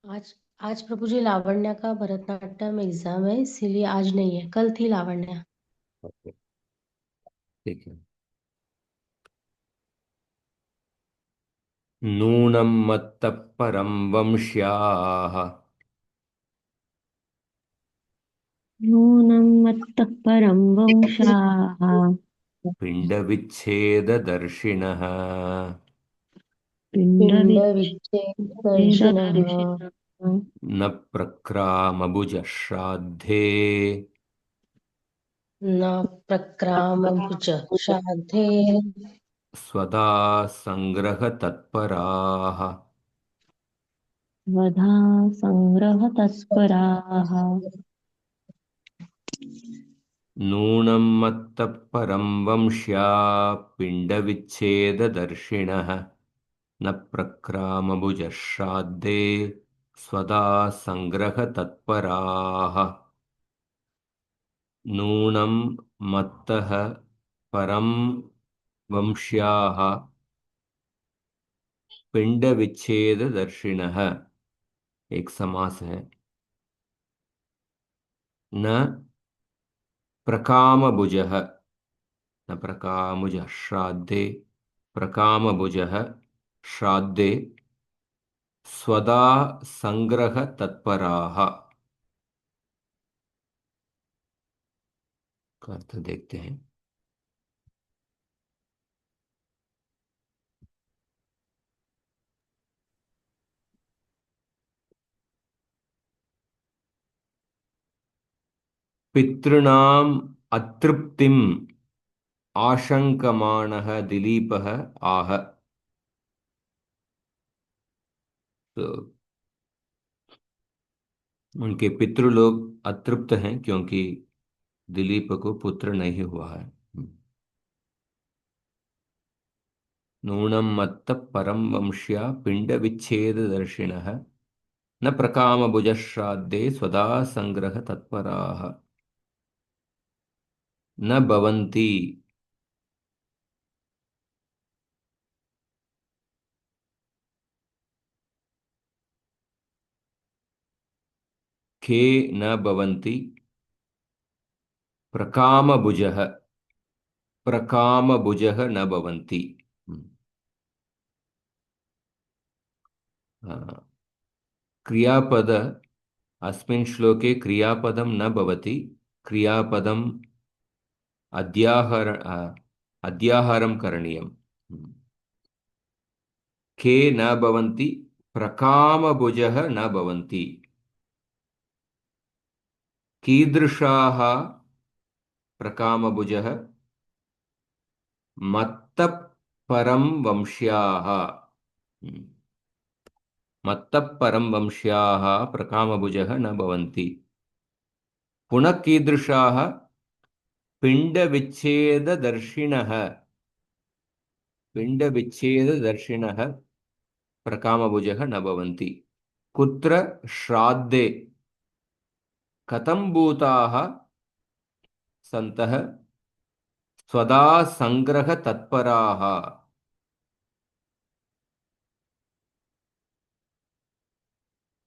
आज आज प्रभु जी लावण्या का भरतनाट्यम एग्जाम है, इसीलिए आज नहीं है, कल थी लावण्या। ओके, ठीक है। नूनं मत्तः परं वंश्याः नूनं मत्तः परं वंशाः पिण्डविच्छेददर्शिनः पिंड विच्छेद दर्शिनः पिण्डविच्छेददर्शिनः न प्रक्रामभुजः श्राद्धे न प्रक्रामभुज श्राद्धे स्वदा सङ्ग्रहतत्पराः वधा सङ्ग्रहतत्पराः। नूनं मत्तः परं वंश्या पिण्डविच्छेददर्शिनः न प्रक्रामभुजः श्राद्धे स्वदा सङ्ग्रहतत्पराः नूनं मत्तः परं वंश्याः पिंडविच्छेददर्शिनः एक समास है। न प्रकामभुजः, न प्रकामुजः श्राद्धे, प्रकामभुजः श्राद्धे स्वदा संग्रह तत्पराः का अर्थ देखते हैं। पितॄणाम् अतृप्तिम् आशंकमाणः दिलीपः आह। तो उनके पितृलोग अतृप्त हैं क्योंकि दिलीप को पुत्र नहीं हुआ है। नूनं मत्तः परं वंश्या पिण्डविच्छेददर्शिनः न प्रकामभुजश्राद्धे स्वदा संग्रह तत्पराः न भवन्ति। खे न भवन्ति प्रकामभुजः, प्रकामभुजः न भवन्ति। हाँ, क्रियापद अस्मिन् श्लोके क्रियापदं न भवति। क्रियापदम् अध्याहारं करणीयम्। के न भवन्ति, प्रकामभुजः न भवन्ति। कीदृशाः प्रकामभुजः मत्तः परं वंश्याः। मत्तः परं वंश्याः प्रकामभुजः न भवन्ति। पुनः कीदृशाः पिण्डविच्छेददर्शिनः, पिण्डविच्छेददर्शिनः प्रकामभुजः न भवन्ति। कुत्र श्राद्धे कथं भूताः सन्तः स्वदा संग्रह तत्पराः।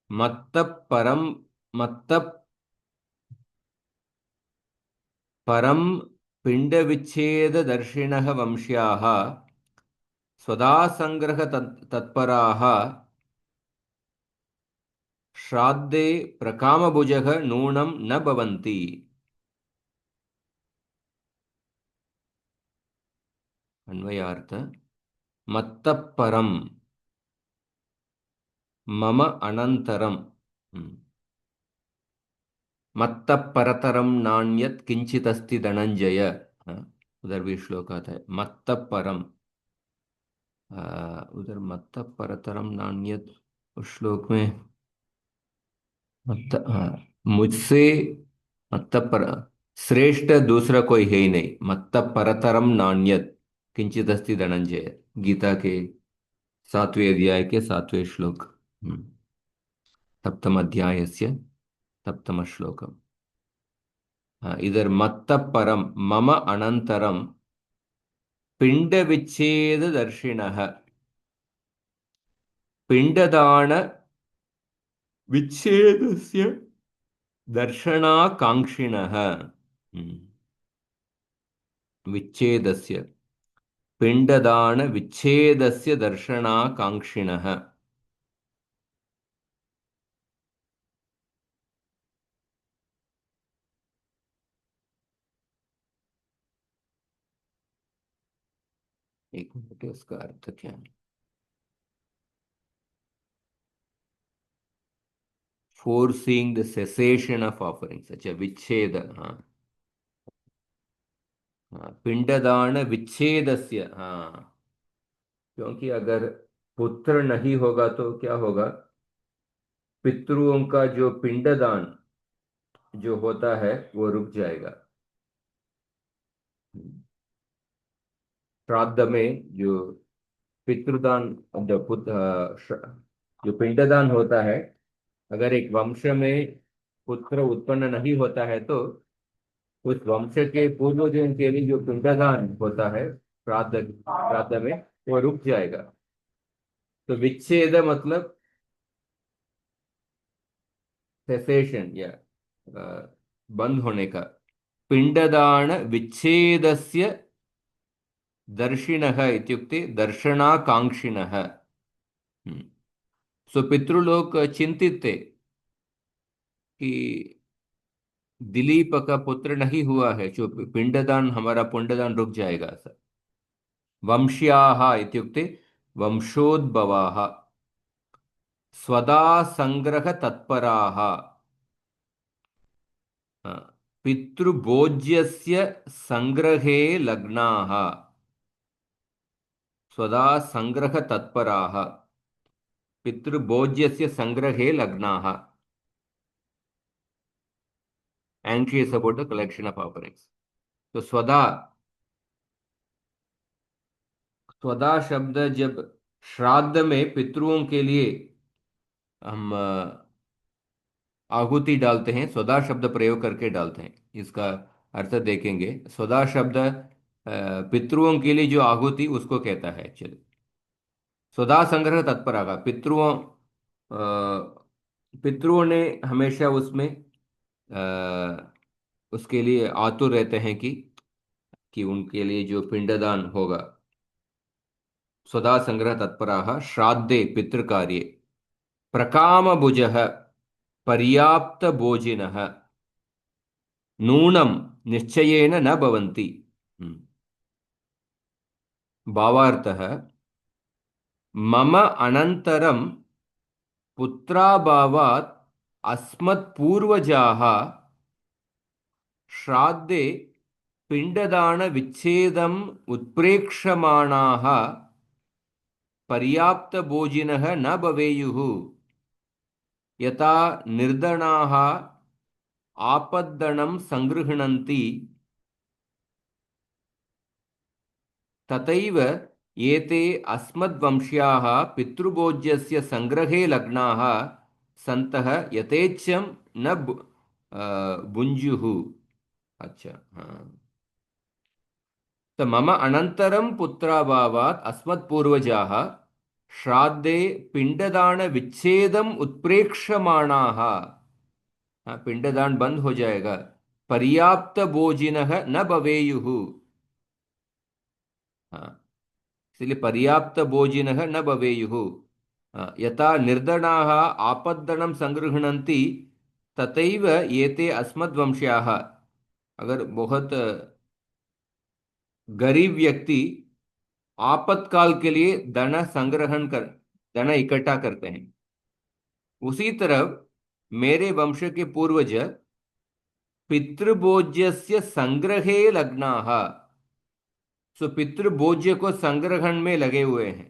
मत्तः परं, मत्तः परं पिण्डविच्छेददर्शिनः वंश्याः स्वदा संग्रह तत्पराः श्राद्धे प्रकामभुजः नूनं न भवन्ति। अन्वयार्थ मत्तः परं मम अनन्तरं, मत्तः परतरं नान्यत् किंचिदस्ति धनंजय। उधर भी श्लोक आता है मत्तः परम, उधर मत्तः परतरम नान्यत्, उस श्लोक में मुझसे मत्तः पर श्रेष्ठ दूसरा कोई है ही नहीं। मत्तः परतरम नान्यत् किंचित अस्ति धनंजय, गीता के 7वें अध्याय के 7वें श्लोक। सप्तम अध्यायस्य सप्तम श्लोकम्। इधर मत्तः परम मम अनंतरम पिंडविच्छेददर्शिनः, पिंडदान विच्छेदस्य दर्शनाकांक्षिणः। विच्छेदस्य पिंडदान विच्छेदस्य दर्शनाकांक्षिणः। एक मिनट, इसका अर्थ क्या है? Forcing the cessation of offerings. अच्छा, विच्छेद, हाँ। हाँ, पिंडदान विच्छेदस्य, हाँ। क्योंकि अगर पुत्र नहीं होगा तो क्या होगा? पितरों का जो पिंडदान जो होता है वो रुक जाएगा। श्राद्ध में जो पितृदान, जो जो पिंडदान होता है, अगर एक वंश में पुत्र उत्पन्न नहीं होता है तो उस वंश के पूर्वजों के लिए जो पिंडदान होता है श्राद्ध श्राद्ध में, वो रुक जाएगा। तो विच्छेद मतलब सेसेशन, या बंद होने का। पिंडदान विच्छेदस्य दर्शिनः इत्युक्ते दर्शनाकांक्षिणः। सो पितृलोक चिंतित थे कि दिलीप का पुत्र नहीं हुआ है, जो पिंडदान, हमारा पिंडदान रुक जाएगा सर। वंश्याः इत्युक्ते वंशोद्भवाः। स्वदा संग्रह तत्पराः। पितृभोज्यस्य संग्रहे लग्नाः। स्वदा संग्रह तत्पराः। पितृभोज्यस्य संग्रहे लग्नाः। Anxious about the collection of offerings. तो स्वदा, स्वदा शब्द जब श्राद्ध में पितरों के लिए हम आहुति डालते हैं, स्वदा शब्द प्रयोग करके डालते हैं। इसका अर्थ देखेंगे। स्वदा शब्द पितरों के लिए जो आहुति, उसको कहता है एक्चुअली। स्वदा संग्रह तत्पर का पितरों ने हमेशा उसमें उसके लिए आतुर रहते हैं कि उनके लिए जो पिंडदान होगा। स्वदा संग्रह तत्पराः श्राद्धे पितृकार्ये प्रकामभुजः पर्याप्त भोजिनः नूनं निश्चयेन न भवन्ति। हम्म। भावार्थः, मम अनन्तरं पुत्राभावात् अस्मत्पूर्वजाः श्राद्धे पिण्डदान विच्छेदम् उत्प्रेक्षमाणाः पर्याप्त भोजिनः न भवेयुः। यथा निर्धनाः आपद्दनं संगृह्णन्ति तथैव एते अस्मद्वंश्याः पितृभोज्यस्य संग्रहे लग्नाः सन्तः यथेच्छं न भुञ्जुः। अच्छा, हाँ। तो मम अनन्तरं पुत्राभावात् अस्मत्पूर्वजाः श्राद्धे पिंडदान विच्छेदम उत्प्रेक्षमाणाः। हाँ, पिंडदान बंद हो जाएगा। पर्याप्त भोजिनः न भवेयुः। हाँ, इसलिए पर्याप्त भोजिनः न भवेयुः। हाँ, यथा निर्धनाः आपद्दनं संगृह्णन्ति तथैव एते अस्मद्वंश्याः। अगर बहुत गरीब व्यक्ति आपातकाल के लिए धन संग्रहण कर, धन इकट्ठा करते हैं, उसी तरह मेरे वंश के पूर्वज पितृभोज्यस्य संग्रहे लग्नाः। सो पितृभोज्य को संग्रहण में लगे हुए हैं।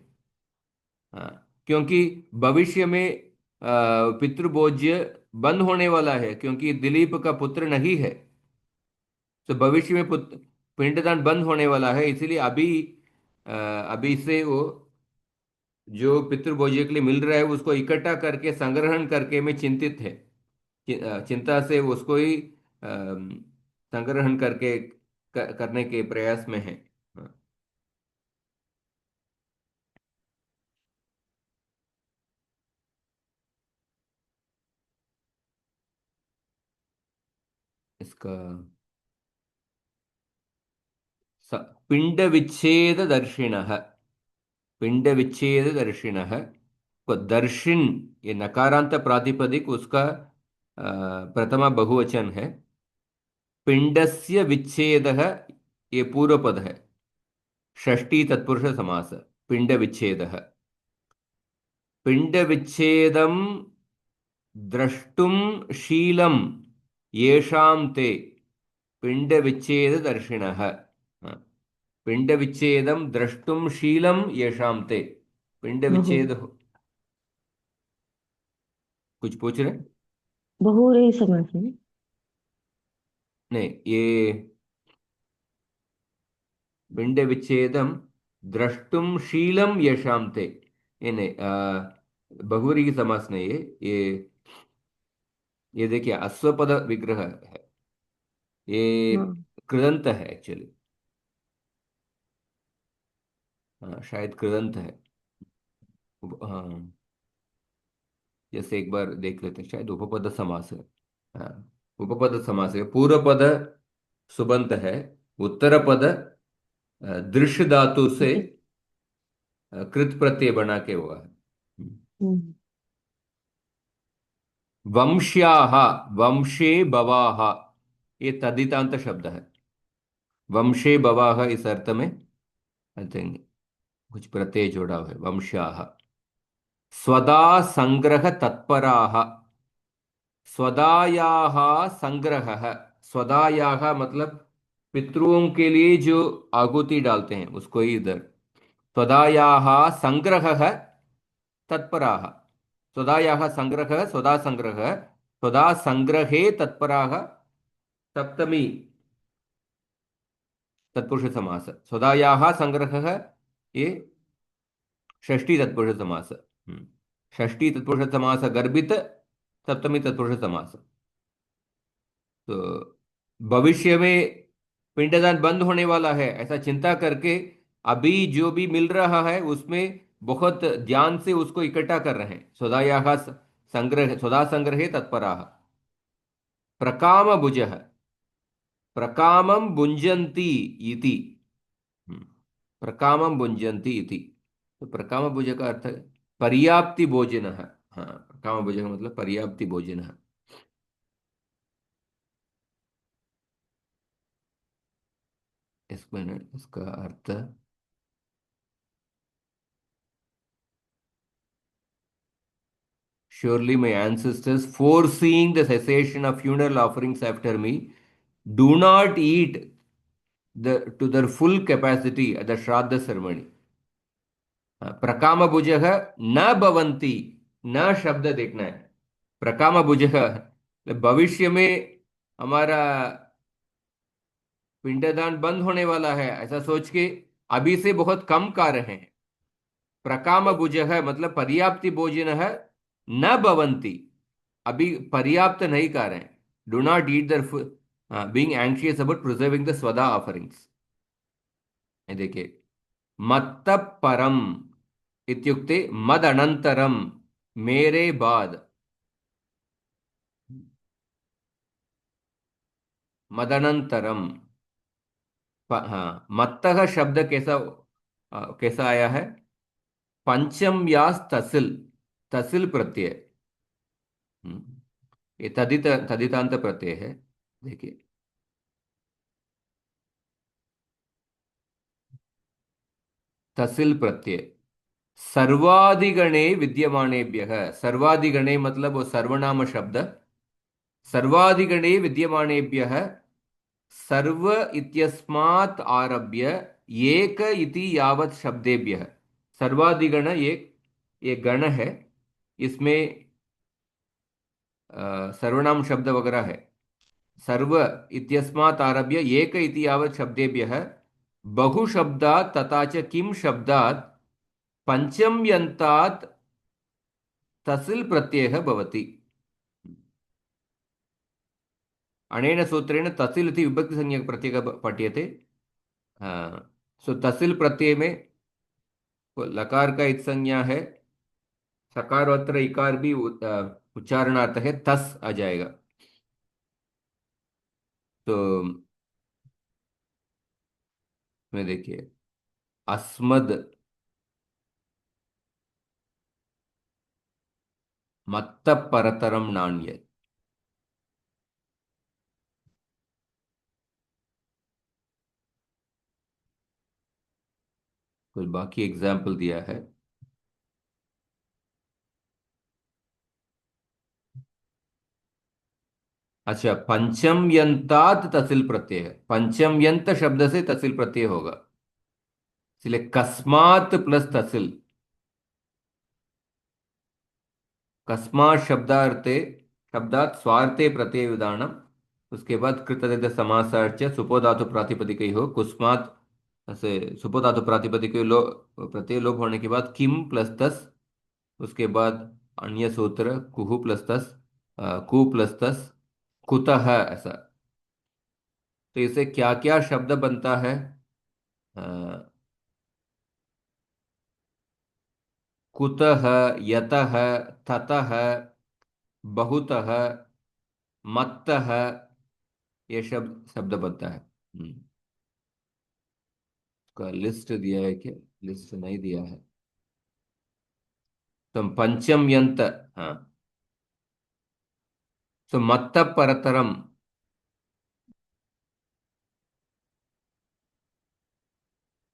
हाँ, क्योंकि भविष्य में पितृभोज्य बंद होने वाला है, क्योंकि दिलीप का पुत्र नहीं है। तो भविष्य में पुत्र पिंडदान बंद होने वाला है, इसीलिए अभी से वो जो पितृभोज्य के लिए मिल रहा है उसको इकट्ठा करके संग्रहण करके में चिंतित है। चिंता से उसको ही संग्रहण करके करने के प्रयास में है। हाँ। इसका पिंड विच्छेद दर्शिनः, पिंड विच्छेद दर्शिनः को दर्शिन, ये नकारांत प्रातिपदिक उसका प्रथमा बहुवचन है। पिंडस्य विच्छेदः ये पूर्व पद है, षष्ठी तत्पुरुष समास। पिंड विच्छेदः, पिंड विच्छेदम द्रष्टुम शीलम येषां ते पिंड विच्छेद दर्शिनः। हाँ, पिंड विच्छेदम द्रष्टुम शीलम येषां ते, पिंड बहु विच्छेद कुछ पूछ रहे? बहुव्रीहि समास है। नहीं, ये पिंड विच्छेदम द्रष्टुम शीलम येषां ते, ये नहीं, बहुव्रीहि समास नहीं है ये। ये देखिए अश्वपद विग्रह है, ये हाँ। कृदंत है एक्चुअली। हाँ, शायद कृदंत है। हाँ, जैसे एक बार देख लेते हैं, शायद उपपद समास है। हाँ, उपपद समास है। पूर्व पद सुबंत है, उत्तर पद दृश्य धातु से ठीक है। कृत प्रत्यय बना के हुआ है। हम्म। वंश्याः, वंशे बवाः, ये तद्धितांत शब्द है। वंशे बवाः इस अर्थ में आई थिंक कुछ प्रत्यय जोड़ा हुआ है। वंश्याः स्वदा संग्रह तत्पराः, स्वदायाः संग्रह, स्वदायाः मतलब पितरों के लिए जो आहुति डालते हैं उसको ही इधर। स्वदायाः संग्रह तत्पराः, स्वदायाः संग्रह, स्वदा संग्रह, स्वदा संग्रहे तत्पराः, सप्तमी तत्पुरुष समास। स्वदायाः संग्रह ये षष्ठी तत्पुरुष समास। षष्ठी तत्पुरुष समास गर्भित सप्तमी तत्पुरुष समास। तो भविष्य में पिंडदान बंद होने वाला है ऐसा चिंता करके अभी जो भी मिल रहा है उसमें बहुत ध्यान से उसको इकट्ठा कर रहे हैं। स्वदायाः संग्रह, स्वदा संग्रहे तत्पराः। प्रकाम भुजः, प्रकामं भुंजन्ति इति। हम्म, प्रकामं भुंजन्ति इति। तो प्रकाम भुज का अर्थ है पर्याप्ति भोजन है। हाँ, प्रकाम भुज का मतलब पर्याप्ति भोजन है। इसमें इसका अर्थ surely my ancestors, foreseeing the cessation of funeral offerings after me, do not eat to their full capacity at the Shraddha ceremony. प्रकाम भुजः न भवन्ति, न शब्द देखना है। प्रकाम भुजः भविष्य में हमारा पिंडदान बंद होने वाला है ऐसा सोच के अभी से बहुत कम खा रहे हैं। प्रकाम भुजः मतलब पर्याप्ति भोजन है, न भवन्ति अभी पर्याप्त नहीं खा रहे हैं। Do not eat there being anxious about preserving the स्वदा ऑफरिंग्स। देखिए मत्त परम इत्युक्ते मद अनंतरम, मेरे बाद। मदनंतरम हाँ, मत्तः शब्द कैसा कैसा आया है? पंचम यास तसिल, तसिल प्रत्यय। ये तदितांत प्रत्यय है। देखिए तसिल प्रत्यय सर्वादिगणे विद्यमानेभ्यः, सर्वादिगणे मतलब वो सर्वनाम शब्द। सर्वादिगणे विद्यमानेभ्यः सर्व इत्यस्मात् आरभ्य एक इति यावत् शब्देभ्यः। सर्वादिगण एक गण है, इसमें सर्वनाम शब्द वगैरह है। सर्व इत्यस्मात् आरभ्य एक इति यावत् शब्देभ्यः बहुशब्दात् तथा च किम शब्दात् पंचम यन्तात् तसिल प्रत्ययः भवति। अनेन सूत्रेण तसिल इति विभक्ति संज्ञक प्रत्ययः पठ्यते। हाँ, सो तसिल प्रत्यय में लकार का इत संज्ञा है, सकारोत्तर इकार भी उच्चारणार्थ है, तस आ जाएगा। तो में देखिए, अस्मद मत्त परतरम नान्य। कोई बाकी एग्जाम्पल दिया है? अच्छा, पंचम यंतात तसिल प्रत्यय है। पंचम यंत शब्द से तसिल प्रत्यय होगा, इसलिए कस्मात प्लस तसिल। कस्मात शब्दार्थे, शब्दात स्वार्थे प्रत्यय विधानम। उसके बाद कृतधातु समासार्च सुपो धातु प्रातिपदिक हो कुस्मात से सुपो धातु प्रातिपदिक लो, प्रत्यय लोप होने के बाद किम प्लस तस। उसके बाद अन्य सूत्र कुहु प्लस तस, कु प्लस तस, कुतः, ऐसा। तो इसे क्या क्या शब्द बनता है? अ, कुतः, यतः, ततः, बहुतः, मत्तः, ये शब्द शब्द बनता है। उसका लिस्ट दिया है क्या? लिस्ट नहीं दिया है। तो पंचम यंत, हाँ। तो मत्त परतरम,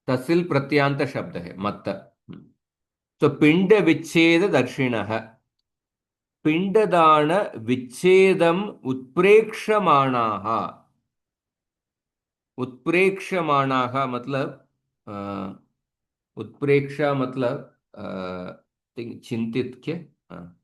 तसिल प्रत्यांत शब्द है मत्त। तो पिंड विच्छेद दर्शिणः, पिंडदान विच्छेदम उत्प्रेक्षमाणाः। उत्प्रेक्षमाणाः मतलब, अ, उत्प्रेक्षा मतलब चिंतित के, हाँ।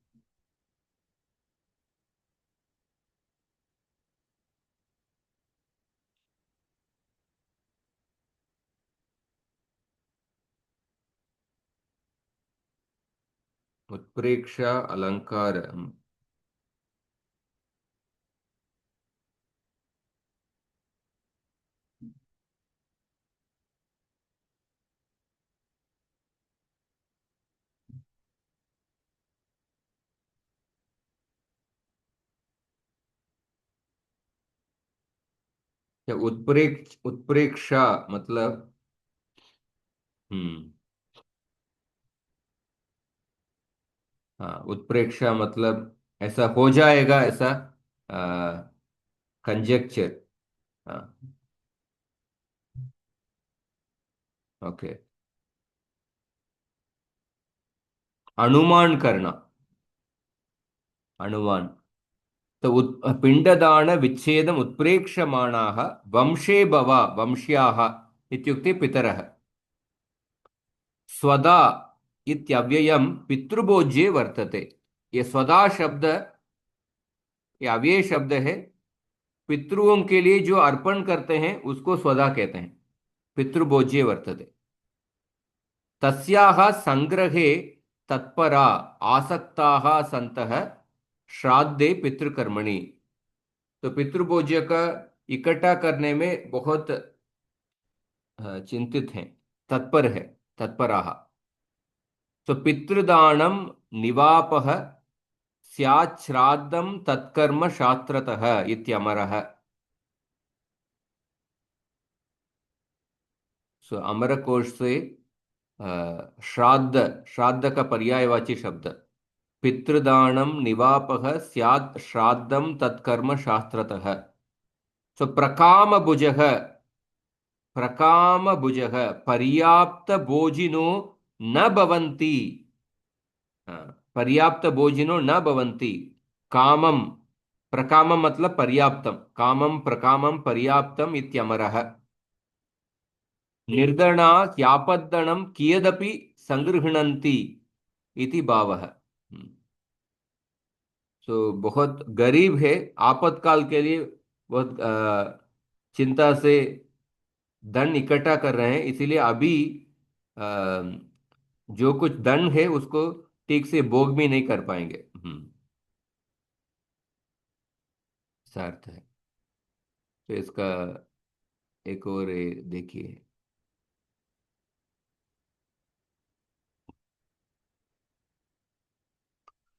उत्प्रेक्षा अलंकार, या उत्प्रेक्षा मतलब, हम्म, हाँ, उत्प्रेक्षा मतलब ऐसा हो जाएगा, ऐसा कंजेक्चर। हाँ, ओके। अनुमान करना, अनुमान। तो पिंडदान विच्छेदम उत्प्रेक्षमाणाः वंशे भव वंश्याः इत्युक्ते पितरः। स्वदा इत्यव्ययम पितृभोज्ये वर्तते। ये स्वदा शब्द, ये अव्यय शब्द है। पितृओं के लिए जो अर्पण करते हैं उसको स्वदा कहते हैं। पितृभोज्ये वर्तते। तस्याः संग्रहे तत्परा आसक्ताः सन्तः श्राद्धे पितृकर्मणि। तो पितृभोज्य का इकट्ठा करने में बहुत चिंतित हैं, तत्पर है, तत्पराः। तो पितृदानम निवापः स्यात् श्राद्धं तत्कर्म शास्त्रतः इत्यमरः। सो अमर कोश से श्राद्ध, श्राद्ध का पर्यायवाची शब्द। पितृदानम निवापः स्यात् श्राद्धं तत्कर्म शास्त्रतः। सो प्रकाम भुजः, प्रकाम भुजः पर्याप्त भोजिनो न भवन्ति। हाँ, पर्याप्त भोजिनो न भवन्ति। कामम, प्रकामम मतलब पर्याप्तम, कामम प्रकामम पर्याप्तम इत्यमरः। निर्धना ह्यापद्दणं कियदपि संगृह्णन्ति इति भावः। तो बहुत गरीब है, आपातकाल के लिए बहुत चिंता से धन इकट्ठा कर रहे हैं, इसीलिए अभी अ, जो कुछ धन है उसको ठीक से भोग भी नहीं कर पाएंगे। ऐसा अर्थ है। तो इसका एक और देखिए।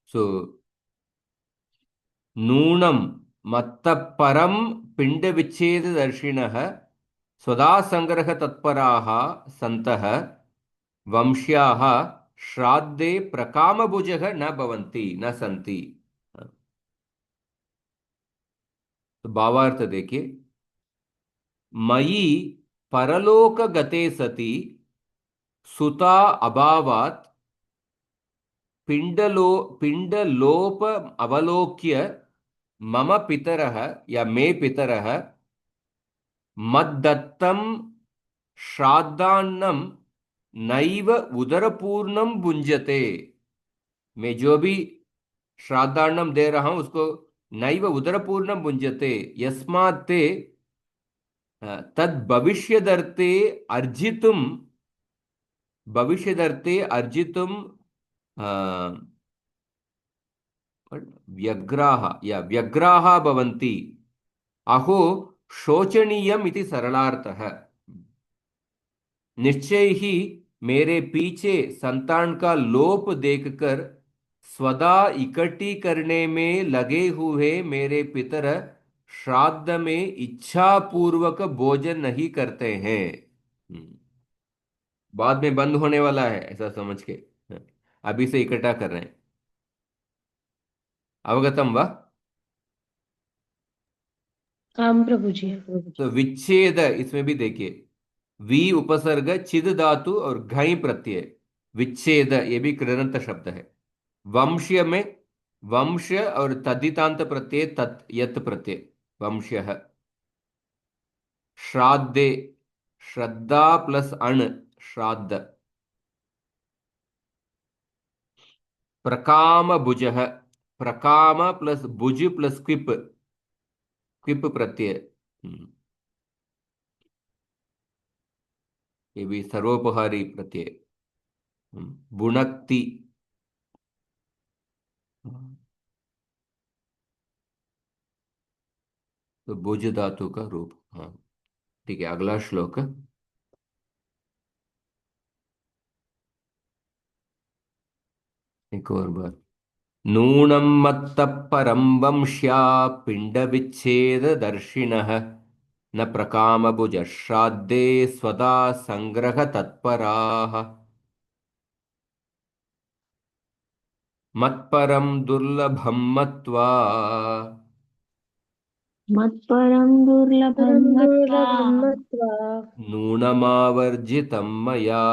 सो नूनम मत्त परम पिण्डविच्छेददर्शिनः स्वदासङ्ग्रहतत्पराः सन्तः वंश्याः श्राद्धे प्रकामभुजः न भवन्ति न सन्ति। तो भावार्थ देखिए, मयि परलोकगते सति सुता अभावात् पिण्डलोप अवलोक्य मम पितरः या मे पितरः मद्दत्तं श्राद्धान्नं नैव उदरपूर्णं भुंजते। मैं जो भी श्राद्धान्नम दे रहा हूं उसको नैव उदरपूर्णं भुंजते यस्मात् ते तद भविष्यदर्थे अर्जितुम व्यग्राः या व्यग्राः भवन्ति। अहो शोचनीयम इति सरलार्थः। निश्चय ही मेरे पीछे संतान का लोप देखकर स्वदा इकट्ठी करने में लगे हुए मेरे पितर श्राद्ध में इच्छा पूर्वक भोजन नहीं करते हैं। बाद में बंद होने वाला है ऐसा समझ के अभी से इकट्ठा कर रहे हैं। अवगतम वा? आम प्रभु जी। तो विच्छेद इसमें भी देखिए, वी उपसर्ग चिद धातु और घई प्रत्यय, विच्छेद ये भी कृदंत शब्द है। वंश्य में वंश और तद्धितांत प्रत्यय तत् यत् प्रत्यय वंश्य। श्राद्धे श्रद्धा प्लस अण श्राद्ध। प्रकाम भुज, प्रकाम प्लस भुज प्लस क्विप, क्विप प्रत्यय। ये भी सर्वोपहारी प्रत्यय। बुणक्ति। तो भुज धातु का रूप। हाँ ठीक है, अगला श्लोक। एक और बार। नूनं मत्तः परं वंश्या पिण्डविच्छेददर्शिनः न प्रकामभुजश्राद्धे स्वदा सङ्ग्रहतत्पराः मत्परं दुर्लभं मत्वा मत्परं दुर्लभं परम मत्वा दुर्लभम मत्वा नूनमावर्जितं मया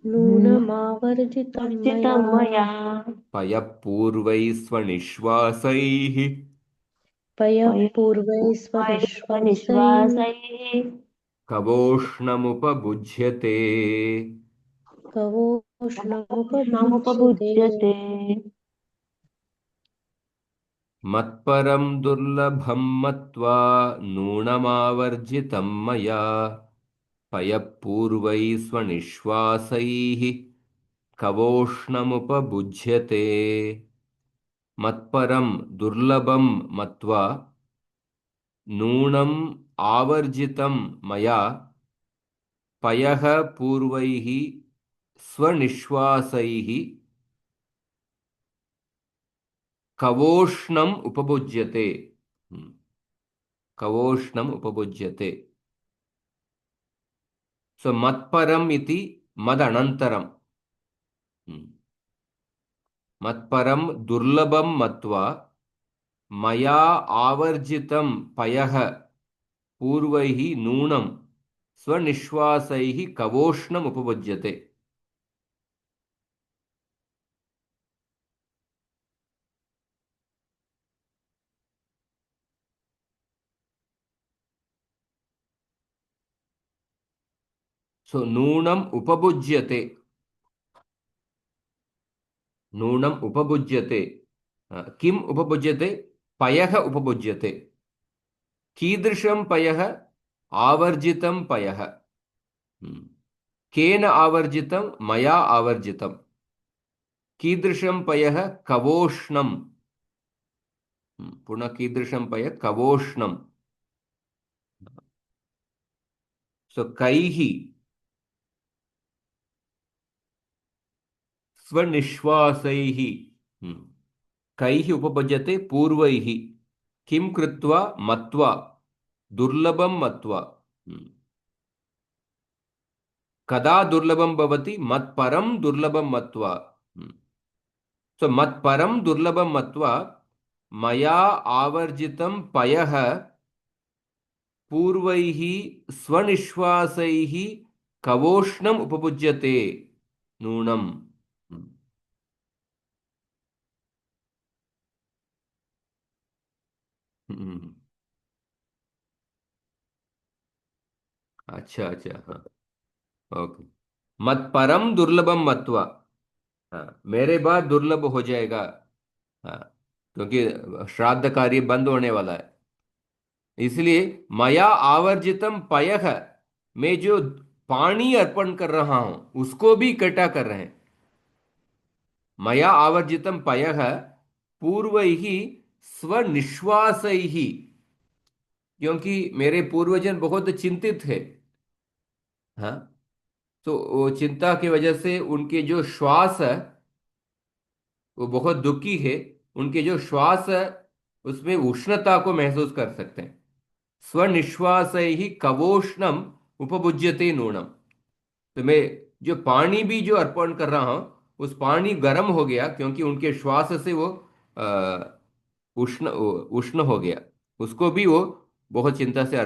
नूनमावर्जितं मया नूनमर्जितं मया पयःपूर्वैः स्वनिश्वासैः पयः पूर्वैस्वनिश्वासैः पयोपनिश्वासैः कवोष्णमुपभुज्यते कवोष्णमुपभुज्यते। नमुपभुज्यते। मत्परं दुर्लभं मत्वा नूनमावर्जितं मया पयःपूर्वैः स्वनिश्वासैः कवोष्णमुपभुज्यते। मत्परं दुर्लभं मत्वा नूनम् आवर्जितं मया पयः पूर्वैः स्वनिश्वासैः कवोष्णम् उपभुज्यते। कवोष्णम् उपभुज्यते। सो मत्परम इति मदनन्तरम। मत्परम दुर्लभम मत्वा मया आवर्जितं पयः पूर्वैः नूनं स्वनिश्वासैः कवोष्णम् उपभुज्यते। सो नूनम् उपभुज्यते, नूनम् उपभुज्यते। किम उपभुज्यते? पयः उपभुज्यते। कीदृशं पयः? आवर्जितं पयः। केन आवर्जितं? मया आवर्जितं। कीदृशं पयः? कवोष्णं। पुनः कीदृशं पयः? कवोष्णं। सो कैः स्वनिश्वासैः। कैः उपभज्यते? पूर्वैः। किम कृत्वा मत्वा दुर्लभम मत्वा। कदा दुर्लभम भवति मत्परम दुर्लभम मत्वा। सो मत्परम दुर्लभम मत्वा मया आवर्जितं पयः पूर्वैः स्वनिश्वासैः कवोष्णम् उपभुज्यते नूनम। हम्म, अच्छा अच्छा, हाँ, ओके। मत परम दुर्लभम मत्वा, हाँ, मेरे बाद दुर्लभ हो जाएगा। हाँ, क्योंकि श्राद्ध कार्य बंद होने वाला है, इसलिए मया आवर्जितम पयः, मैं जो पानी अर्पण कर रहा हूं उसको भी इकट्ठा कर रहे हैं। मया आवर्जितम पयः पूर्वैः स्वनिश्वासैः, क्योंकि मेरे पूर्वजन बहुत चिंतित थे। हाँ, तो वो चिंता की वजह से उनके जो श्वास है वो बहुत दुखी है। उनके जो श्वास है उसमें उष्णता को महसूस कर सकते हैं। स्वनिश्वास ही कवोष्णम उपभुज्यते नूनम। तो मैं जो पानी भी जो अर्पण कर रहा हूं उस पानी गर्म हो गया, क्योंकि उनके श्वास से वो अ, उष्ण उष्ण हो गया। उसको भी वो बहुत चिंता से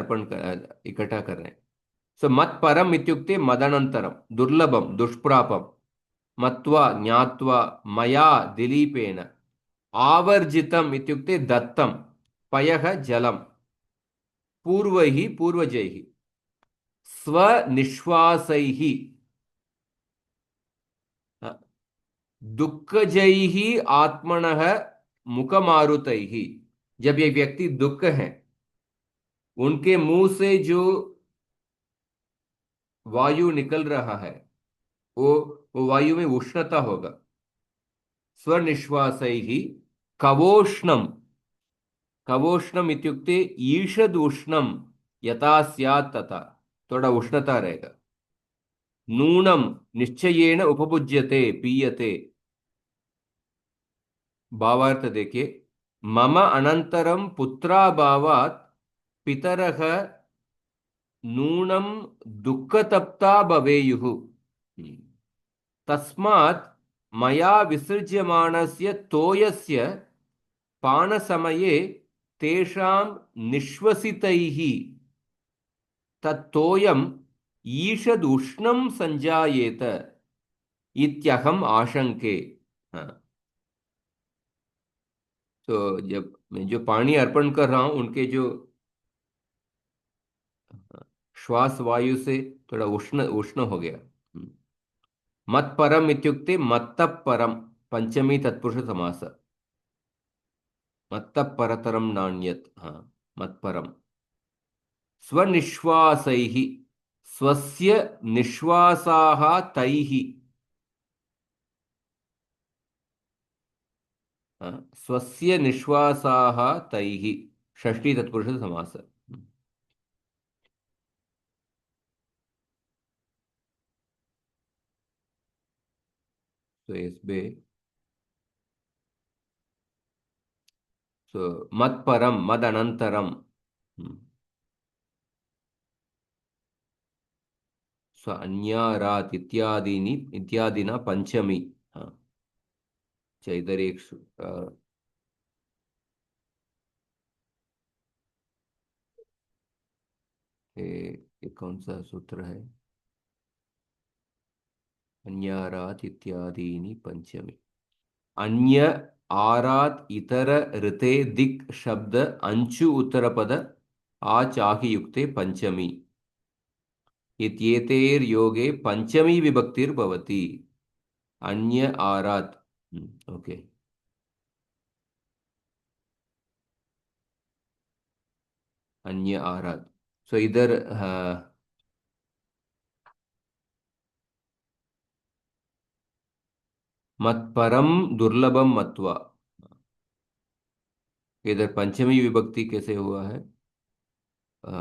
इकट्ठा कर रहे हैं। सो मत परम इत्युक्ते मदनंतरम दुर्लभम दुष्प्रापम मत्वा ज्ञात्वा मया दिलीपेन आवर्जितम इत्युक्ते दत्तम पयः जलम पूर्वैः पूर्वजैः स्वनिश्वासैः दुःखजैः आत्मनः मुखमारुतैः। जब ये व्यक्ति दुख है, उनके मुंह से जो वायु निकल रहा है वो वो वायु में उष्णता होगा। स्वनिश्वासैः कवोष्णम, कवोष्णम इत्युक्ते ईषद उष्णम यथा स्यात् तथा, थोड़ा उष्णता रहेगा। नूनम निश्चयेन उपभुज्यते पीयते। भावार्थ देखिए, मम अनंतरम पुत्राभावात् पितरः नूनम दुःखतप्ता भवेयुः। तस्मात् मया विसृज्यमानस्य तोयस्य पानसमये तेषां निश्वसितैः तत्तोयम् ईषद उष्णं संजायेत इत्यहम आशंके। हाँ, तो जब मैं जो पानी अर्पण कर रहा हूं उनके जो श्वास वायु से थोड़ा उष्ण उष्ण हो गया। मत परम इत्युक्ते मत्त परम, पंचमी तत्पुरुष समास। मत्त परतरम नान्यत, हाँ, मत परम। स्वनिश्वासैः, स्वस्य निश्वासाः तैः, हाँ, स्वस्य निश्वासाः तैः, षष्ठी तत्पुरुष समास। तो इसमें सो मत परम मद अनंतरम, सो अन्यारात इत्यादीनि इत्यादिना पंचमी। हाँ, अच्छा, इधर एक ये कौन सा सूत्र है? अन्यारात इत्यादीनि पंचमी। अन्य आरात इतर ऋते दिक् शब्द अंचु उत्तरपद आचाहि युक्ते पंचमी इत्येतैर्योगे पंचमी विभक्तिर्भवति। अन्य आरात, ओके। अन्य आरात, सो इधर मत परम दुर्लभम मत्वा, इधर पंचमी विभक्ति कैसे हुआ है? अ,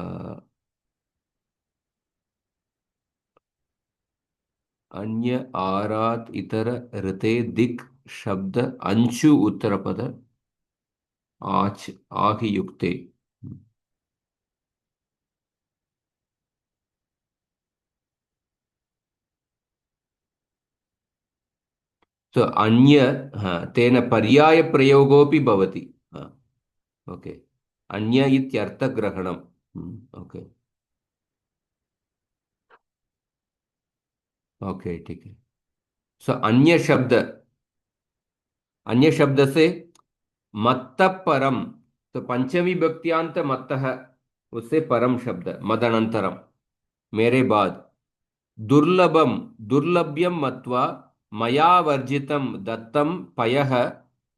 अन्य आरात इतर ऋते दिक् शब्द अंशु उत्तरपद आच आहि युक्ते। तो अन्य, हाँ, तेन पर्याय प्रयोगोऽपि भवति। हाँ, ओके। अन्य इत्यर्थग्रहणम्। ओके। ओके, ठीक है। सो अन्य शब्द से मत्तः परम। तो पंचमी भक्त्यांत मत्तः, उससे परम शब्द मदनंतरम, मेरे बाद। दुर्लभम, दुर्लभ्यम मत्वा मया वर्जितम दत्तम पयः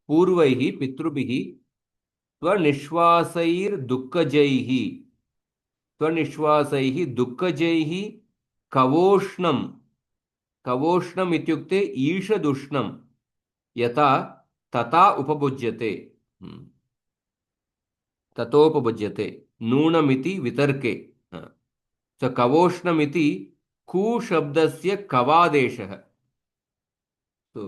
पूर्वैः पितृभिः स्वनिश्वासैर्दुःखजैः, स्वनिश्वासैः दुःखजैः कवोष्णम। कवोष्णम इत्युक्ते ईषदुष्णम, यथा तथा उपभुज्यते। ततोपभुज्यते, नूनमिति वितर्के। हाँ। स कवोष्णमिति कू शब्दस्य कवादेशः। तो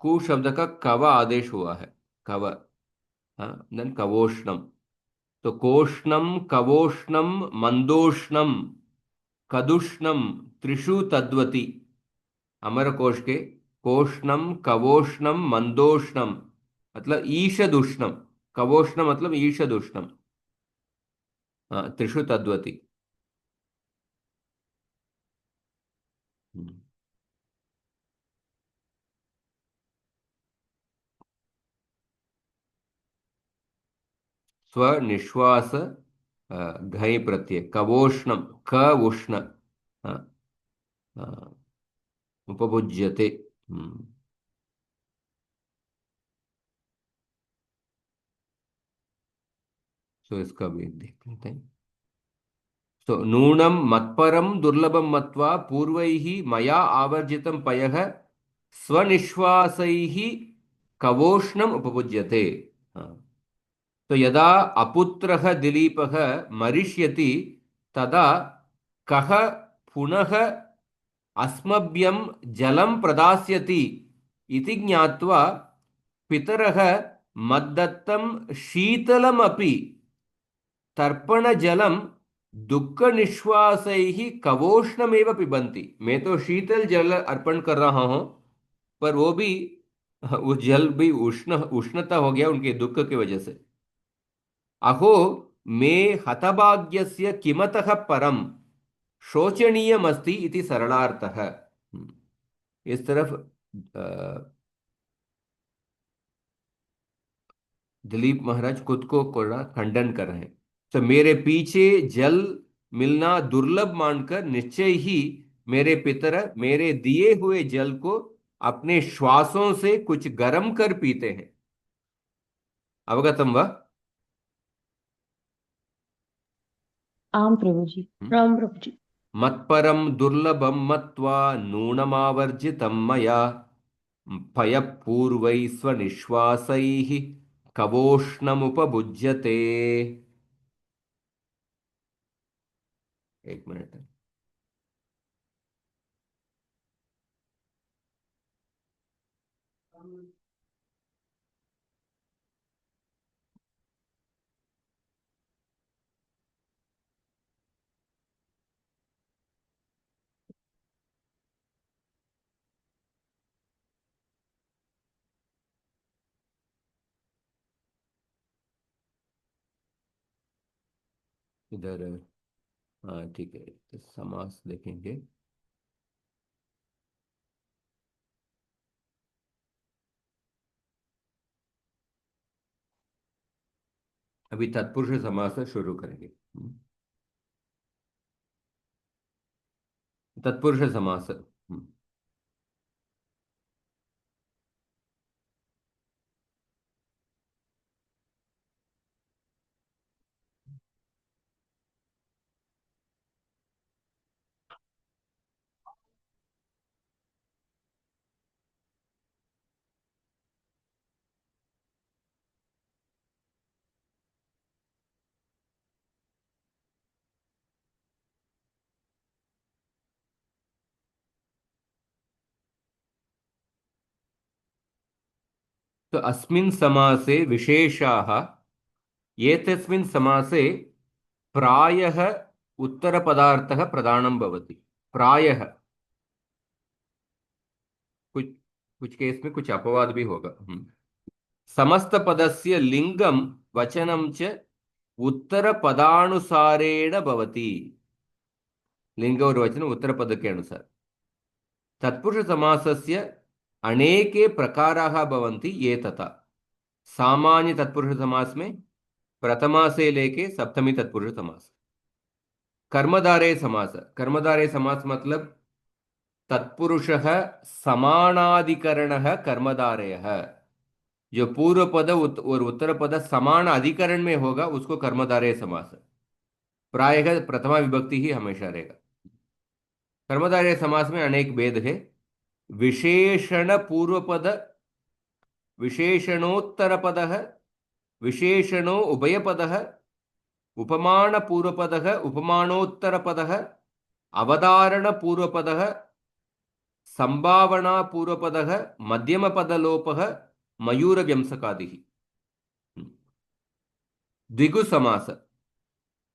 कू शब्द का कव आदेश हुआ है, कव। हाँ, देन कवोष्णम। तो कोष्णम, कवोष्णम, मंदोष्णम, कदुष्णम, त्रिषु तद्वति। अमरकोश के कोष्णम, कवोष्णम, मंदोष्णम मतलब ईशदुष्णम। कवोष्णम मतलब ईशदुष्णम। हाँ, त्रिषु तद्वति। हम्म। स्व निश्वास, घय प्रत्यय, कवोष्णम, क उष्ण। हाँ, हाँ, उपभुज्यते। हम्म। सो इसका भी देख लेते हैं। सो नूनम मत्परम दुर्लभम मत्वा पूर्वैः मया आवर्जितं पयः स्वनिश्वासैः कवोष्णम उपभुज्यते। हाँ। तो यदा अपुत्रः दिलीपः मरिष्यति तदा कः पुनः अस्मभ्यं जलं प्रदास्यति इति ज्ञात्वा पितरः मद्दत्तं शीतलमपि तर्पणजलं दुःखनिश्वासैः कवोष्णमेव पिबन्ति। मैं तो शीतल जल अर्पण कर रहा हूं, पर वो भी, वो जल भी उष्णता हो गया उनके दुख की वजह से। अहो मे हतभाग्यस्य किमतः परम शोचनीयमस्ति इति सरलार्थः। इस तरफ दिलीप महाराज खुद को कोड़ा खंडन कर रहे हैं। तो मेरे पीछे जल मिलना दुर्लभ मानकर निश्चय ही मेरे पितर मेरे दिए हुए जल को अपने श्वासों से कुछ गर्म कर पीते हैं। अवगतम व? आम प्रभु जी। राम प्रभु जी। मत्परम दुर्लभम मत्वा नूनमावर्जितं मया पयपूर्वै स्वनिश्वासैः कवोष्णमुपभुज्यते। एक मिनट। इधर, हाँ ठीक है, तो समास देखेंगे। अभी तत्पुरुष समास से शुरू करेंगे। तत्पुरुष समास। तो अस्मिन् समासे विशेषाः एतस्मिन् समासे प्रायः उत्तरपदार्थः प्रधानं भवति। प्रायः, कुछ कुछ केस में कुछ अपवाद भी होगा। समस्त पदस्य लिंगम वचनं च उत्तरपदानुसारेण भवति। लिंग और वचन उत्तर पद के अनुसार। तत्पुरुष समासस्य अनेके प्रकाराः भवन्ति ये तथा। सामान्य तत्पुरुष समास में प्रथमा से लेके सप्तमी तत्पुरुष समास। कर्मधारय समास, कर्मधारय समास मतलब तत्पुरुषः समानाधिकरणः कर्मधारयः। जो पूर्व पद और उत्तर पद समान अधिकरण में होगा उसको कर्मधारय समास। प्रायः प्रथमा विभक्ति ही हमेशा रहेगा। कर्मधारय समास में अनेक भेद है। विशेषण पूर्व पद, विशेषणोत्तर पद, विशेषणो उभय पद, उपमान पूर्व पद, उपमानोत्तर पद, अवधारण पूर्व पद, संभावना पूर्व पद, मध्यम पद लोप, मयूर व्यंसकादि। द्विगु समास,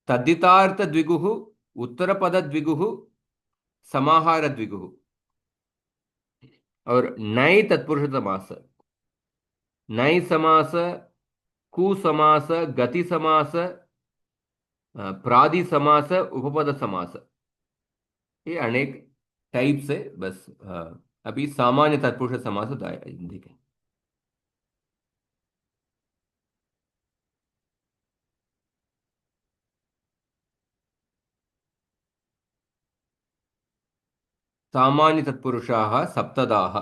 तद्धितार्थ द्विगु, उत्तर पद द्विगु, समाहार द्विगु। और नई तत्पुरुष समास, नई समास, कुसमास, गति समास, प्रादि समास, उपपद समास, ये अनेक टाइप से। बस अभी सामान्य तत्पुरुष समास देखें। सामान्य तत्पुरुषाः सप्तदाः।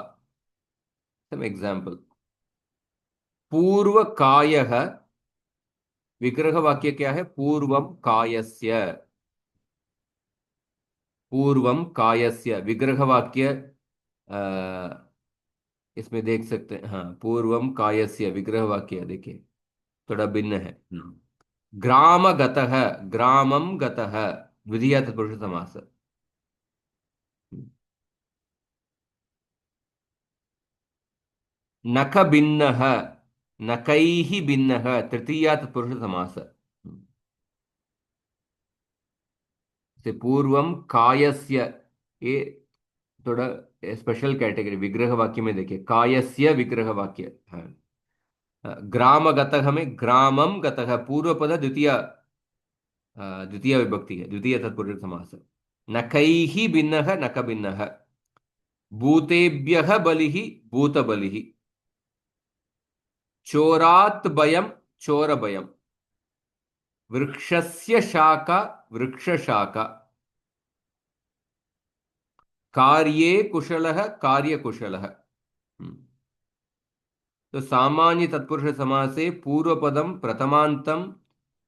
Some example. पूर्व कायः, विग्रह वाक्य क्या है? पूर्वम कायस्य। पूर्वम कायस्य विग्रह वाक्य इसमें देख सकते हैं। हाँ, पूर्वम कायस्य विग्रह वाक्य देखिए थोड़ा भिन्न है। ग्राम गतः, ग्रामम गतः द्वितीय तत्पुरुष समास। नख भिन्नः, नकैः भिन्नः तृतीया तत्पुरुष समास। से पूर्वम कायस्य, ये थोड़ा स्पेशल कैटेगरी। विग्रह वाक्य में देखिए कायस्य विग्रह वाक्य। हाँ, ग्राम गतः में ग्रामम गतः पूर्व पद द्वितीय, द्वितीय विभक्ति है, द्वितीय तत्पुरुष समास। नखैः भिन्नः, नख भिन्नः। भूतेभ्यः बलिः, भूत बलिः। चोरात् भयं, चोर भयं। वृक्षस्य शाखा, वृक्ष शाखा। कार्ये कुशलः, कार्य कुशलः। तो सामान्य तत्पुरुष समासे पूर्व पदम प्रथमांतम,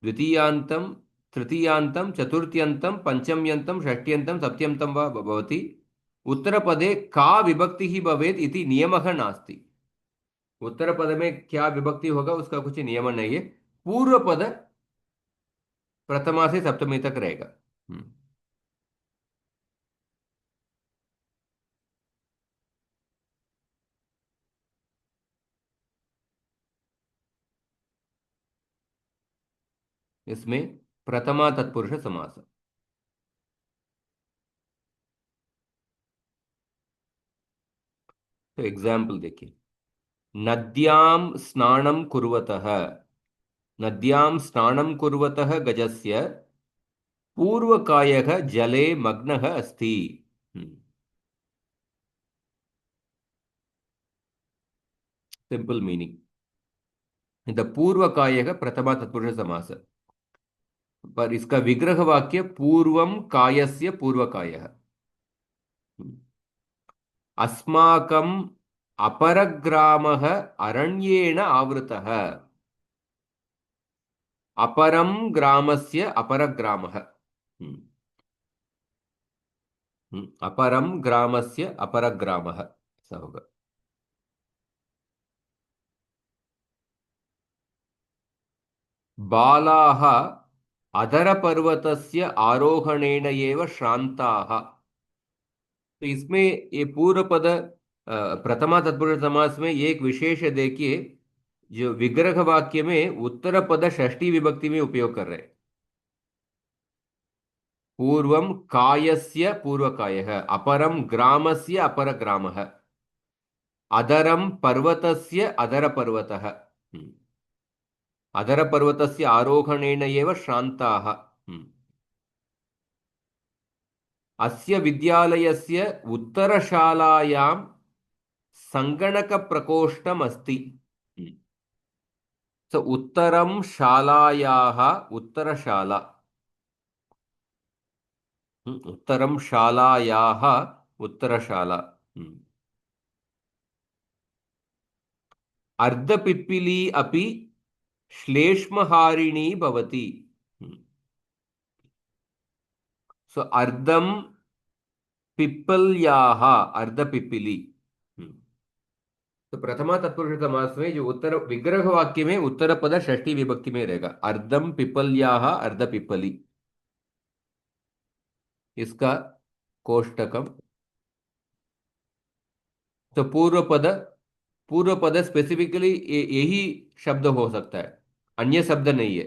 द्वितीयांतम, तृतीयांतम, चतुर्थ्यंतम, पंचम्यंतम, षष्ट्यंतम, सप्त्यंतम वा भवति। उत्तरपदे का विभक्ति ही भवेत् इति नियमः नास्ति। उत्तर पद में क्या विभक्ति होगा उसका कुछ नियम नहीं है। पूर्व पद प्रथमा से सप्तमी तक रहेगा। इसमें प्रथमा तत्पुरुष समास। तो एग्जाम्पल देखिए। नद्यां स्नानं कुर्वतः, नद्यां स्नानं कुर्वतः गजस्य पूर्वकायः जले मग्नः अस्ति। Simple meaning. द पूर्वकायः प्रथमा तत्पुरुष समास, पर इसका विग्रह वाक्य पूर्वम कायस्य पूर्वकायः। अस्माकं अपरग्रामः अरण्येन आवृतः। अपरम ग्रामस्य अपरग्रामः। अपरम ग्रामस्य अपरग्रामः ऐसा होगा। बालाः अधरपर्वतस्य आरोहणेन एव श्रान्ताः। तो इसमें ये पूर्व पद प्रथमा तत्पुरुष समास में एक विशेष देखिए। जो विग्रह वाक्य में उत्तर पद षष्ठी विभक्ति में उपयोग कर रहे हैं। पूर्वम कायस्य पूर्वकायः, अपरम ग्रामस्य अपरग्रामः, अधरम पर्वतस्य अधरपर्वतः। अधरपर्वतस्य आरोहणेन एव श्रान्ताः। अस्य विद्यालयस्य उत्तरशालायां सङ्गणकप्रकोष्ठम् अस्ति। सो उत्तरं शालायाः, उत्तरशाला, उत्तरं शालायाः उत्तरशाला। अर्धपिप्पिली अपि श्लेष्महारिणी भवति। सो अर्धम पिप्पल्याः, अर्धपिप्पिली। तो प्रथमा तत्पुरुष समास में जो उत्तर विग्रह वाक्य में उत्तर पद षष्ठी विभक्ति में रहेगा, अर्धम पिप्पल्याः अर्ध पिप्पली। इसका कोष्टकम। तो पूर्व पद स्पेसिफिकली यही शब्द हो सकता है, अन्य शब्द नहीं है।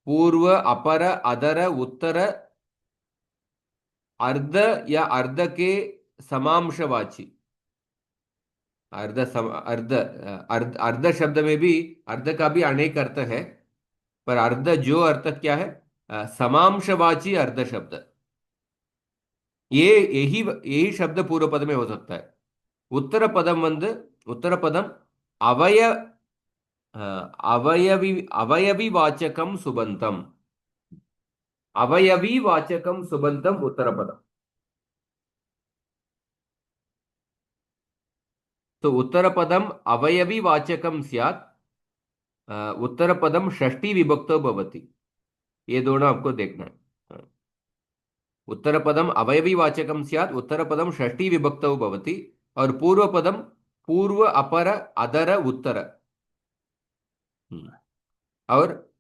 पूर्व, अपर, अधर, उत्तर, अर्ध या अर्ध के समांशवाची। अर्ध शब्द में भी अर्ध का भी अनेक अर्थ है, पर अर्ध जो अर्थ क्या है, समांशवाची अर्ध शब्द। ये यही यही शब्द पूर्व पद में हो सकता है। उत्तर पदम उत्तर पदम अवय अवयवी वाचकम सुबंतम, अवयवी वाचकम सुबंतम उत्तर पदम। तो उत्तर पदम अवयवी वाचकम स्यात्, उत्तर पदम षष्ठी विभक्तो भवति। ये दोनों आपको देखना है। उत्तर पदम अवयवी वाचकम स्यात्, उत्तर पदम षष्ठी विभक्तो भवति। और पूर्व पदम पूर्व, अपर, अधर, उत्तर। और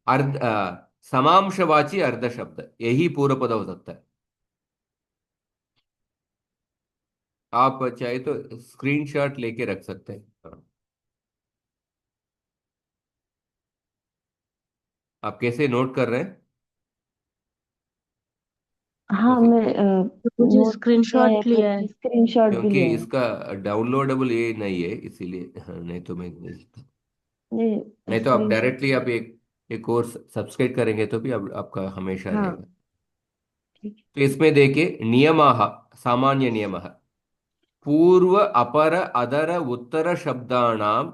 समांशवाची अर्ध शब्द, यही पूर्व पद हो सकता है। आप चाहे तो स्क्रीनशॉट लेके रख सकते हैं। आप कैसे नोट कर रहे हैं? तो हाँ, फिर, मैं मुझे नोट किया है, स्क्रीनशॉट लिया है। प्लस स्क्रीनशॉट भी क्योंकि लिया है। इसका डाउनलोडेबल ये नहीं है इसीलिए, हाँ, नहीं तो मैं, नहीं, नहीं तो आप स्क्रीनशॉट। डायरेक्टली आप एक कोर्स सब्सक्राइब करेंगे तो भी आपका हमेशा हाँ, रहेगा। ठीक तो इसमें देखिए नियमाः, सामान्य नियमः। पूर्व, अपर, अधर, उत्तर शब्दानां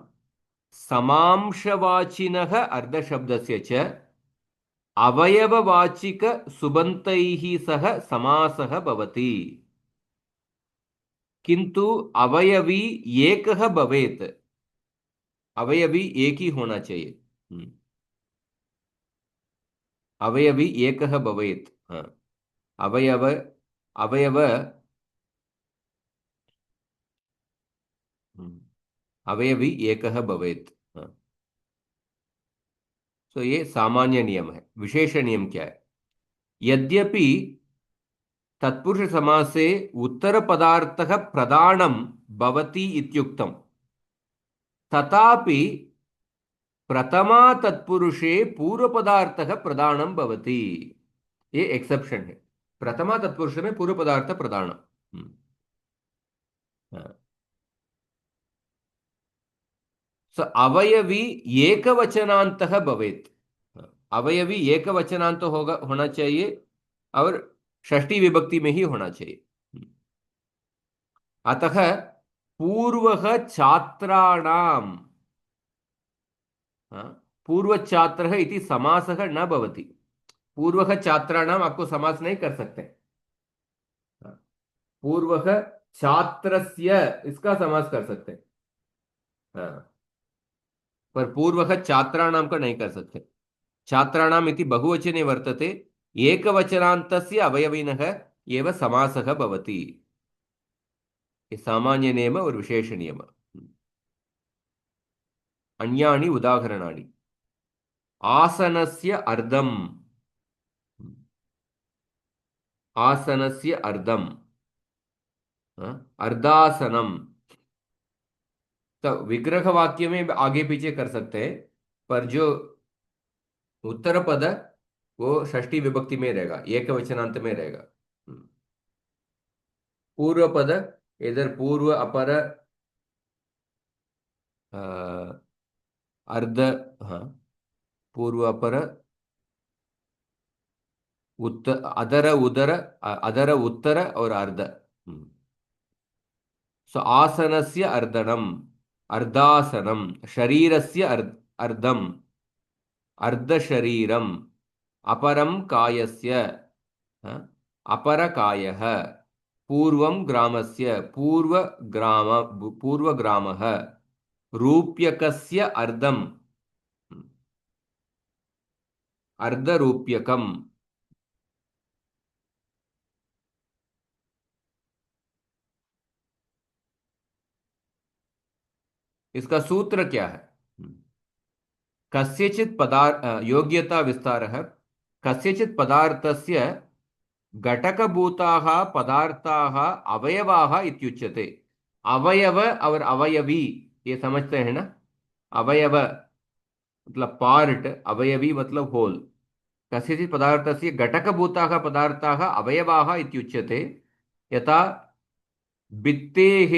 समांशवाचिनः अर्धशब्दस्य च अवयववाचिक सुबन्तैः सह समासः भवति। किंतु अवयवी एकः भवेत्। अवयवी एक ही होना चाहिए। अवयवी एकः भवेत्। हाँ, अवयव अवयव अवयवी एकः भवेत्। हाँ, तो ये सामान्य नियम है। विशेष नियम क्या है? यद्यपि तत्पुरुष समासे उत्तर पदार्थः प्रधानं भवति इत्युक्तम्, तथापि प्रथमा तत्पुरुषे पूर्व पदार्थः प्रधानं भवति। ये एक्सेप्शन है। प्रथमा तत्पुरुष में पूर्व पदार्थ प्रधान। हाँ। स अवयवी एकवचनांतः भवेत्। हाँ, अवयवी एकवचनांत होगा, होना चाहिए, और षष्ठी विभक्ति में ही होना चाहिए। अतः पूर्वः छात्राणाम, हाँ, पूर्व छात्रः इति समासः न भवति। पूर्वः छात्राणाम आपको समास नहीं कर सकते। हाँ, पूर्वः छात्रस्य इसका समास कर सकते हैं। हाँ, पर पूर्वः छात्राणाम का नहीं कर सकते। छात्राणाम इति बहुवचने वर्तते, एकवचनान्तस्य अवयविनः एव समासः भवति। ये सामान्य नियम और विशेष नियम। अन्यानि उदाहरणानि। आसनस्य अर्धम्, आसनस्य अर्धम्, अर्धासनम्। तो विग्रह वाक्य में आगे पीछे कर सकते हैं, पर जो उत्तर पद वो षष्ठी विभक्ति में रहेगा, एक वचनांत में रहेगा। पूर्व पद इधर पूर्व अपर अ, अर्ध, हाँ, पूर्व अपर अदर उदर, अदर उत्तर और अर्ध। सो आसनस्य अर्दनम, अर्धासनम, शरीरस्य अर्धम, अर्धशरीरम, अपरम कायस्य, हाँ, अपरकायः, पूर्वं ग्रामस्य, पूर्वग्रामः, रूप्यकस्य अर्धम, अर्धरूप्यकम। इसका सूत्र क्या है? कस्यचित् योग्यता विस्तारः, कस्यचित् पदार्थस्य घटकभूताः पदार्थाः अवयवाः इत्युच्यते। अवयव और अवयवी ये समझते हैं ना? अवयव मतलब पार्ट, अवयवी मतलब होल। कस्यचित् पदार्थस्य घटकभूताः पदार्थाः अवयवाः इत्युच्यते। यथा भित्तेः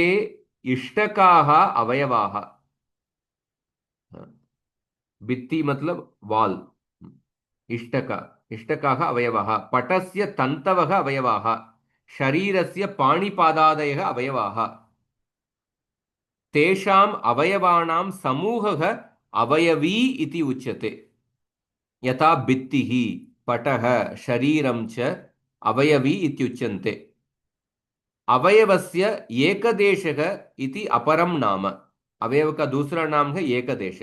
इष्टकाः अवयवाः। भित्ति मतलब वाल, इष्टक, इष्टकाः अवयवाः। पटस्य तन्तवः अवयवाः, शरीरस्य पाणिपादादयः अवयवाः। तेषाम् अवयवानां समूहः अवयवी इति उच्यते। यथा भित्तिः, पटः, शरीरं च अवयवी इत्युच्यन्ते। अवयवस्य एकदेशः इति अपरं नाम। अवयव का दूसरा नाम है एकदेश।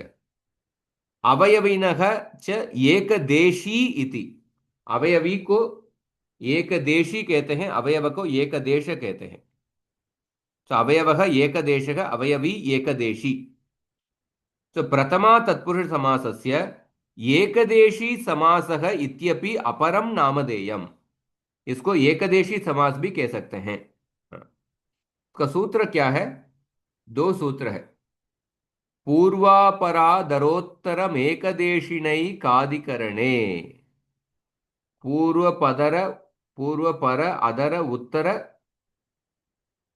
अवयविनः च एकदेशी इति। अवयवी को एकदेशी कहते हैं, अवयव को एकदेश कहते हैं। तो अवयवः एकदेशः, अवयवी एकदेशी। तो प्रथमा तत्पुरुष समासस्य एकदेशी समासः इत्यपि अपरम नामधेयम्। इसको एकदेशी समास भी कह सकते हैं। हाँ। इसका सूत्र क्या है? दो सूत्र है। पूर्वापरादरोत्तरमेकदेशिनैकाधिकरणे, पूर्वपदर, पूर्वपर अदर उत्तर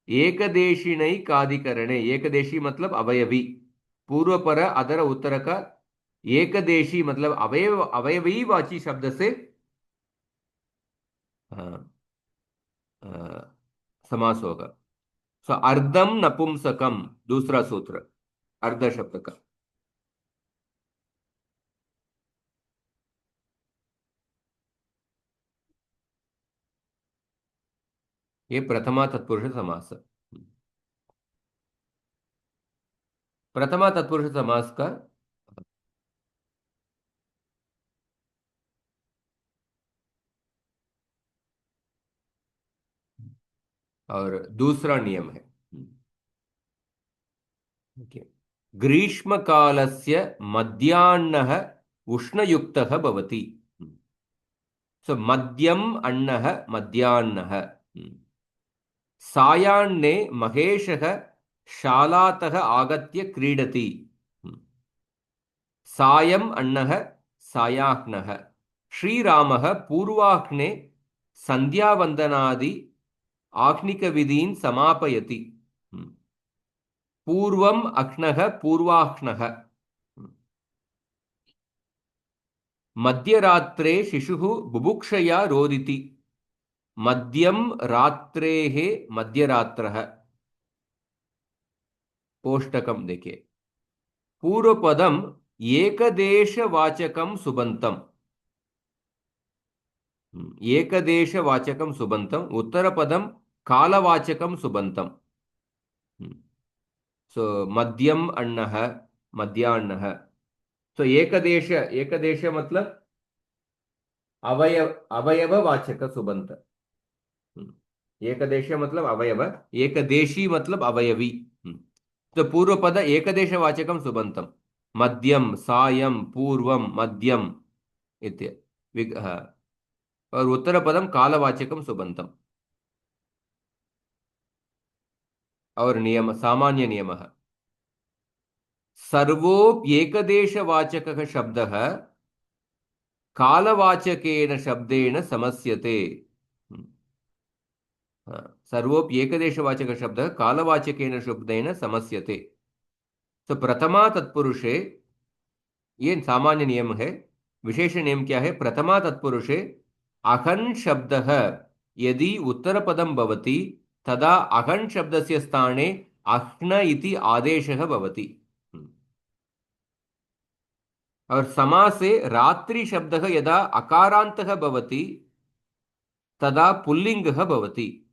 एकदेशिनैकाधिकरणे, एकदेशी मतलब अवयवी, पूर्वपर अदर उत्तर का एकदेशी मतलब अवयव, अवयवी वाची शब्द से हाँ, समास होगा। सो अर्धम नपुंसकम, दूसरा सूत्र अर्ध शब्द का। ये प्रथमा तत्पुरुष समास। प्रथमा तत्पुरुष समास का और दूसरा नियम है। ओके। ग्रीष्मकालस्य मध्याह्नः उष्णयुक्तः भवति। सो मध्यम अन्नः मध्याह्नः। सायाह्ने महेशः शालातः आगत्य क्रीडति। सायम् अन्नः सायाह्नः। श्रीरामः पूर्वाह्ने सन्ध्यावन्दनादि आह्निकविधीन् समापयति। पूर्वम् अह्नः पूर्वाह्नः। मध्यरात्रे शिशुः बुभुक्षया रोदिति। मध्यम रात्रेः मध्यरात्रः। कोष्टकम देखिए। पूर्व पदम एकदेशवाचकम सुबंतम, एकदेशवाचकम सुबंतम। उत्तर पदम कालवाचकम सुबंतम। सो मध्यम अन्नः मध्याह्नः। सो एकदेश, एकदेश मतलब अवयव, अवयववाचक सुबंत। एकदेश मतलब अवयव, एकदेशी मतलब अवयवी। तो पूर्व पद एकदेशवाचकम सुबंतम। मध्यम, सायं, पूर्वम, मध्यम इत्य हाँ। और उत्तर पदम कालवाचकम सुबंतम। और नियम, सामान्य नियम है। सर्वोप्येकदेशवाचकः शब्दः कालवाचकेन शब्देन समस्यते। सर्वोप्येकदेशवाचकः शब्दः कालवाचकेन शब्देन समस्यते। तो प्रथमा तत्पुरुषे, ये सामान्य नियम है। विशेष नियम क्या है? प्रथमा तत्पुरुषे अहन् शब्दः यदि उत्तरपदं भवति तदा अहन् शब्दस्य स्थाने अह्न इति आदेशः भवति। और समासे रात्रि शब्दः यदा अकारान्तः भवति तदा पुल्लिङ्गः भवति।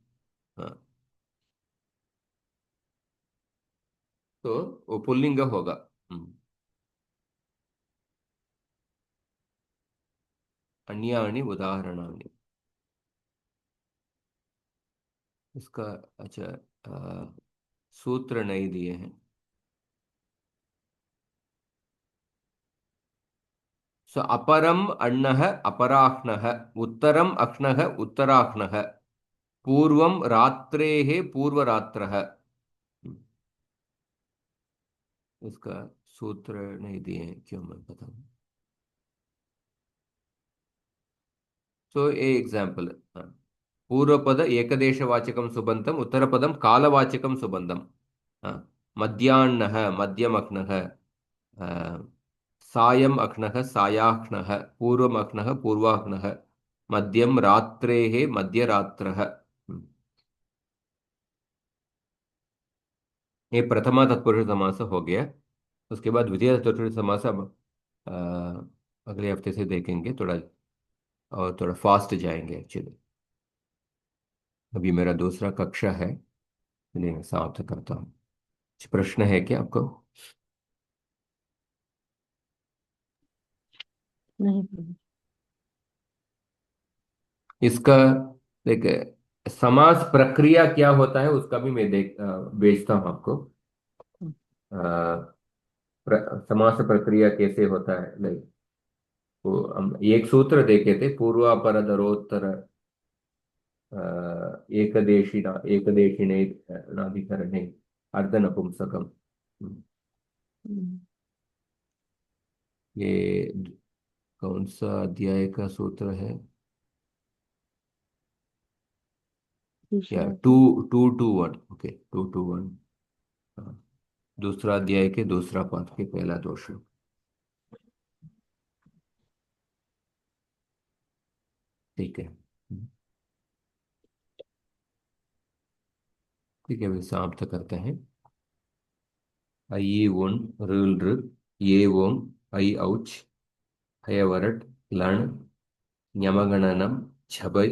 तो वो पुल्लिंग होगा। अन्यानि उदाहरणानि इसका। अच्छा, सूत्र नहीं दिए हैं। सो अपरम अण्णः अपराह्नः, उत्तरम अक्ष्णः उत्तराह्नः, पूर्वम रात्रेः पूर्वरात्रः। इसका सूत्र नहीं दिए हैं, क्यों मैं बताऊं। सो ए एग्जाम्पल, पूर्वपद एकदेशवाचकं सुबन्तम्, उत्तरपदं कालवाचकं सुबन्तं। मध्याह्नः मध्यमक्नः, सायम् अक्नः सायाह्नः, पूर्वम् अक्नः पूर्वाह्नः, मध्यम रात्रेः मध्यरात्रः। ये प्रथमा तत्पुरुष समास हो गया। उसके बाद द्वितीय तत्पुरुष समास अब अगले हफ्ते से देखेंगे थोड़ा, और थोड़ा फास्ट जाएंगे एक्चुअली। अभी मेरा दूसरा कक्षा है, इसलिए मैं समाप्त करता हूँ। कुछ प्रश्न है क्या आपको? नहीं प्रभु। इसका देख, समास प्रक्रिया क्या होता है उसका भी मैं भेजता हूँ आपको। समास प्रक्रिया कैसे होता है, लाइक वो हम एक सूत्र देखे थे, पूर्वापरतरोत्तर एकदेशिने नाभिकरणे अर्धनपुंसकम। हम्म, ये कौन सा अध्याय का सूत्र है? या दूसरा टू है। Two two one, okay, 221। दूसरा अध्याय के दूसरा पाठ के पहला दोष। ठीक है। ठीक है, अभी समाप्त करते हैं। ஐ ஒன் ரில் ரு, ஏ ஓம், ஐ औच, हयवरट लण, ञमगणनम, छबई,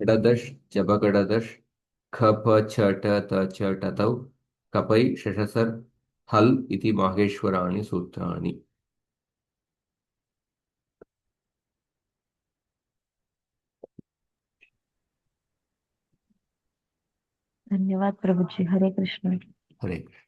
षडदश, जबगडदश, ख फ छ ट त छ टतौ, कपै शशसर, हल इति माहेश्वराणि सूत्राणि। धन्यवाद प्रभु जी। हरे कृष्ण। हरे कृष्ण।